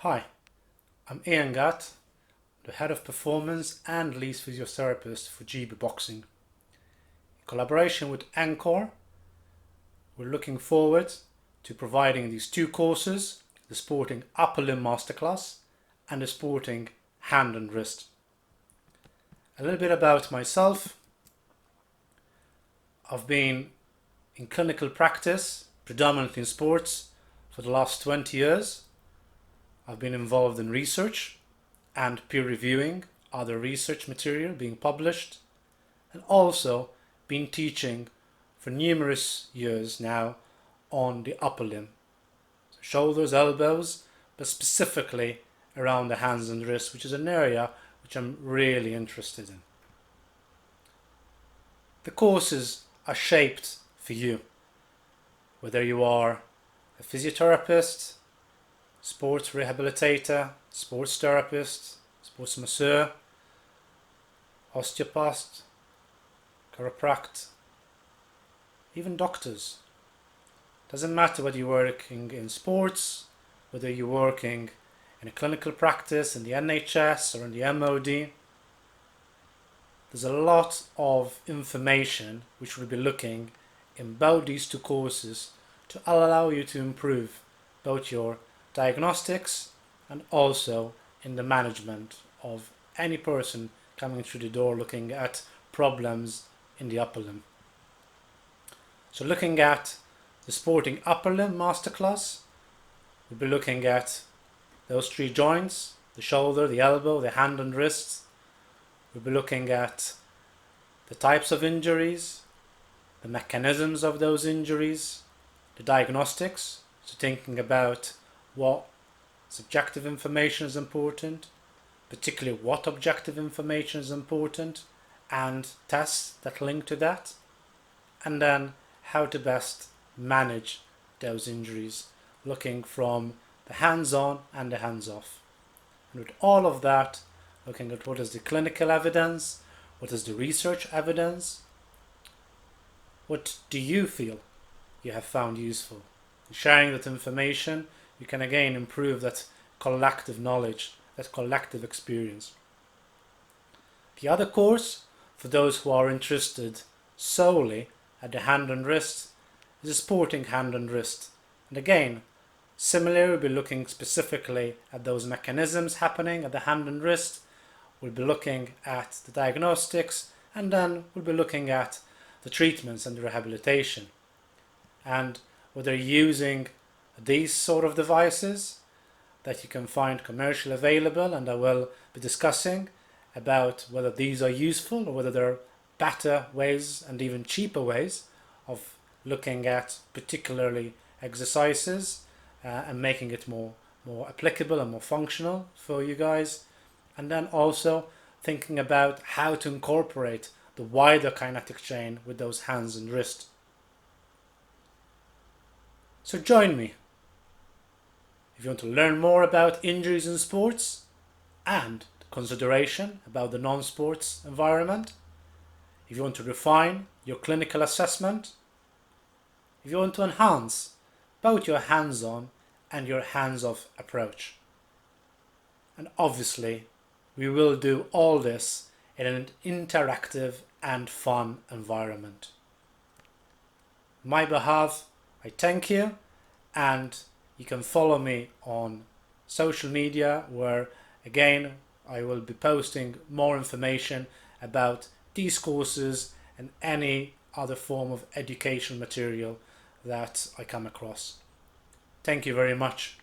Hi, I'm Ian Gatt, the Head of Performance and Lead Physiotherapist for GB Boxing. In collaboration with Encore, we're looking forward to providing these two courses, the Sporting Upper Limb Masterclass and the Sporting Hand and Wrist. A little bit about myself. I've been in clinical practice, predominantly in sports, for the last 20 years. I've been involved in research and peer reviewing other research material being published, and also been teaching for numerous years now on the upper limb, so shoulders, elbows, but specifically around the hands and wrists, which is an area which I'm really interested in. The courses are shaped for you, whether you are a physiotherapist, sports rehabilitator, sports therapist, sports masseur, osteopath, chiropractor, even doctors. Doesn't matter whether you're working in sports, whether you're working in a clinical practice in the NHS or in the MOD. There's a lot of information which we'll be looking in both these two courses to allow you to improve both your diagnostics and also in the management of any person coming through the door looking at problems in the upper limb. So looking at the Sporting Upper Limb Masterclass, we'll be looking at those three joints, the shoulder, the elbow, the hand and wrist. We'll be looking at the types of injuries, the mechanisms of those injuries, the diagnostics, so thinking about what subjective information is important, particularly what objective information is important, and tests that link to that, and then how to best manage those injuries, looking from the hands-on and the hands-off. And with all of that, looking at what is the clinical evidence, what is the research evidence, what do you feel you have found useful. Sharing that information, you can again improve that collective knowledge, that collective experience. The other course, for those who are interested solely at the hand and wrist, is a Sporting Hand and Wrist. And again, similarly, we'll be looking specifically at those mechanisms happening at the hand and wrist. We'll be looking at the diagnostics, and then we'll be looking at the treatments and the rehabilitation. And whether you're using these sort of devices that you can find commercially available, and I will be discussing about whether these are useful or whether there are better ways and even cheaper ways of looking at particularly exercises and making it more applicable and more functional for you guys. And then also thinking about how to incorporate the wider kinetic chain with those hands and wrists. So join me. If you want to learn more about injuries in sports and consideration about the non-sports environment, if you want to refine your clinical assessment, if you want to enhance both your hands-on and your hands-off approach. And obviously, we will do all this in an interactive and fun environment. On my behalf, I thank you, and you can follow me on social media where, again, I will be posting more information about these courses and any other form of educational material that I come across. Thank you very much.